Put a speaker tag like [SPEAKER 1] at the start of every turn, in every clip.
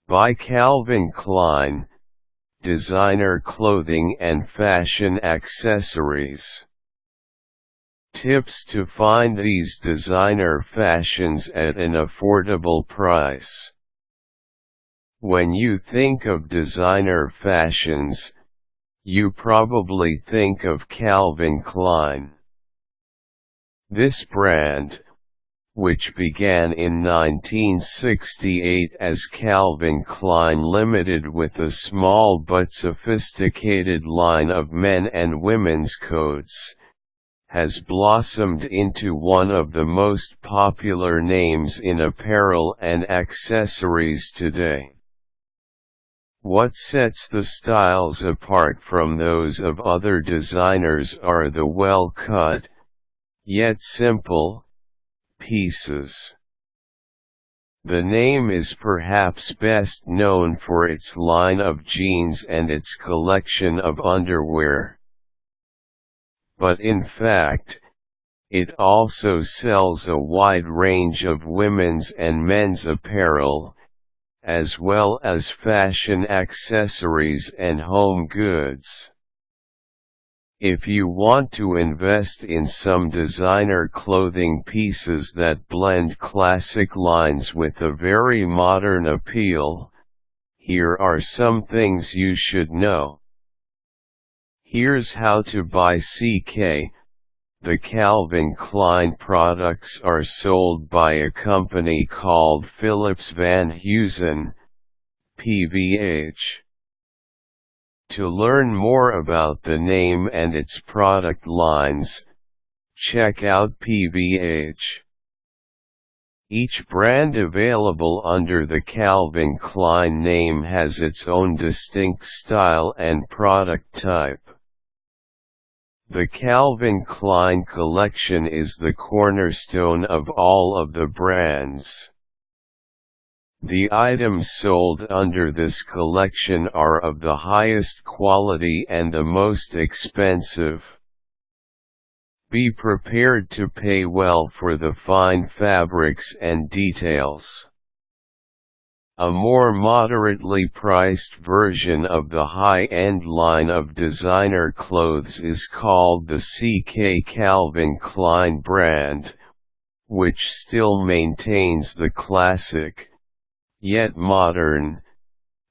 [SPEAKER 1] By Calvin Klein, designer clothing and fashion accessories. Tips to find these designer fashions at an affordable price. When you think of designer fashions, you probably think of Calvin Klein. This brand, which began in 1968 as Calvin Klein Limited with a small but sophisticated line of men and women's coats, has blossomed into one of the most popular names in apparel and accessories today. What sets the styles apart from those of other designers are the well-cut, yet simple, pieces. The name is perhaps best known for its line of jeans and its collection of underwear. But in fact, it also sells a wide range of women's and men's apparel, as well as fashion accessories and home goods. If you want to invest in some designer clothing pieces that blend classic lines with a very modern appeal, here are some things you should know. Here's how to buy CK. The Calvin Klein products are sold by a company called Phillips Van Heusen, PVH. To learn more about the name and its product lines, check out PVH. Each brand available under the Calvin Klein name has its own distinct style and product type. The Calvin Klein collection is the cornerstone of all of the brands. The items sold under this collection are of the highest quality and the most expensive. Be prepared to pay well for the fine fabrics and details. A more moderately priced version of the high-end line of designer clothes is called the CK Calvin Klein brand, which still maintains the classic, yet modern,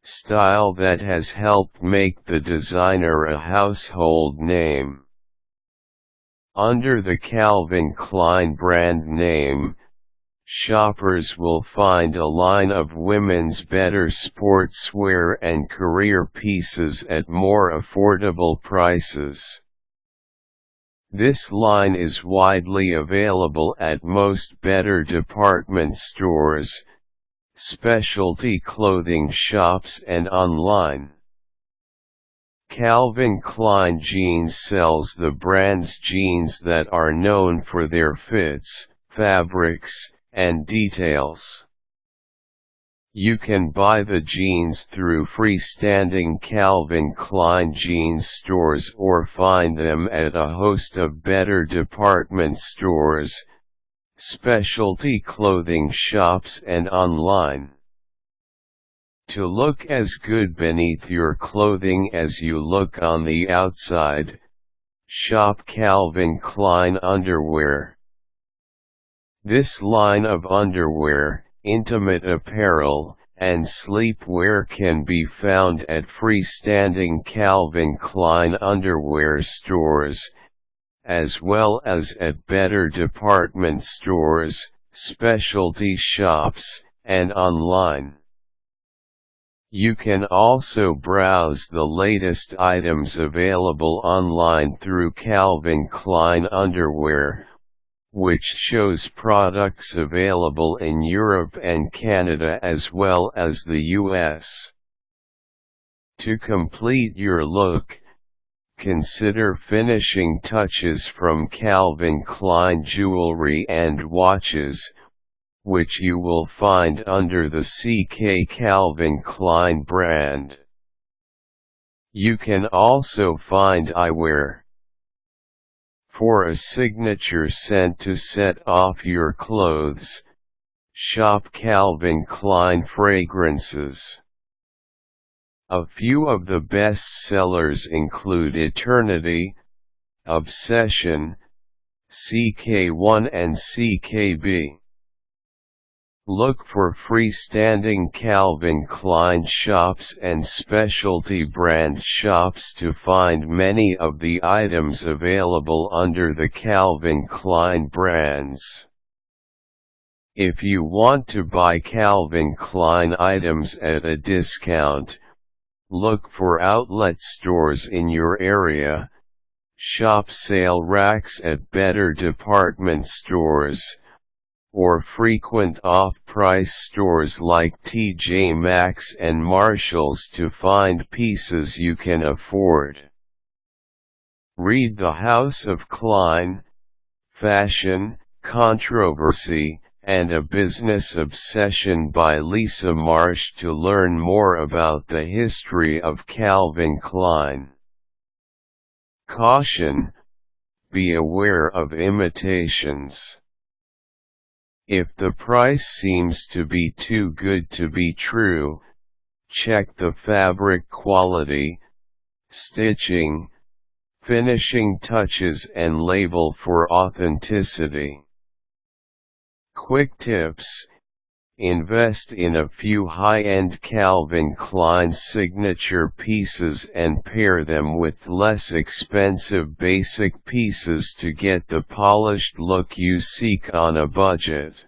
[SPEAKER 1] style that has helped make the designer a household name. Under the Calvin Klein brand name, shoppers will find a line of women's better sportswear and career pieces at more affordable prices. This line is widely available at most better department stores, specialty clothing shops and online. Calvin Klein Jeans sells the brand's jeans that are known for their fits, fabrics, and details. You can buy the jeans through freestanding Calvin Klein jeans stores or find them at a host of better department stores, specialty clothing shops and online. To look as good beneath your clothing as you look on the outside, shop Calvin Klein underwear. This line of underwear, intimate apparel, and sleepwear can be found at freestanding Calvin Klein underwear stores, as well as at better department stores, specialty shops, and online. You can also browse the latest items available online through Calvin Klein Underwear, which shows products available in Europe and Canada as well as the US. To complete your look, consider finishing touches from Calvin Klein jewelry and watches, which you will find under the CK Calvin Klein brand. You can also find eyewear. For a signature scent to set off your clothes, shop Calvin Klein Fragrances. A few of the best sellers include Eternity, Obsession, CK1 and CKB. Look for freestanding Calvin Klein shops and specialty brand shops to find many of the items available under the Calvin Klein brands. If you want to buy Calvin Klein items at a discount, look for outlet stores in your area, shop sale racks at better department stores, or frequent off-price stores like TJ Maxx and Marshalls to find pieces you can afford. Read The House of Klein, Fashion, Controversy, and a Business Obsession by Lisa Marsh to learn more about the history of Calvin Klein. Caution: be aware of imitations. If the price seems to be too good to be true, check the fabric quality, stitching, finishing touches and label for authenticity. Quick tips: invest in a few high-end Calvin Klein signature pieces and pair them with less expensive basic pieces to get the polished look you seek on a budget.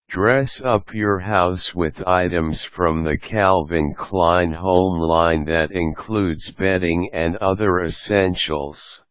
[SPEAKER 1] Dress up your house with items from the Calvin Klein Home line that includes bedding and other essentials.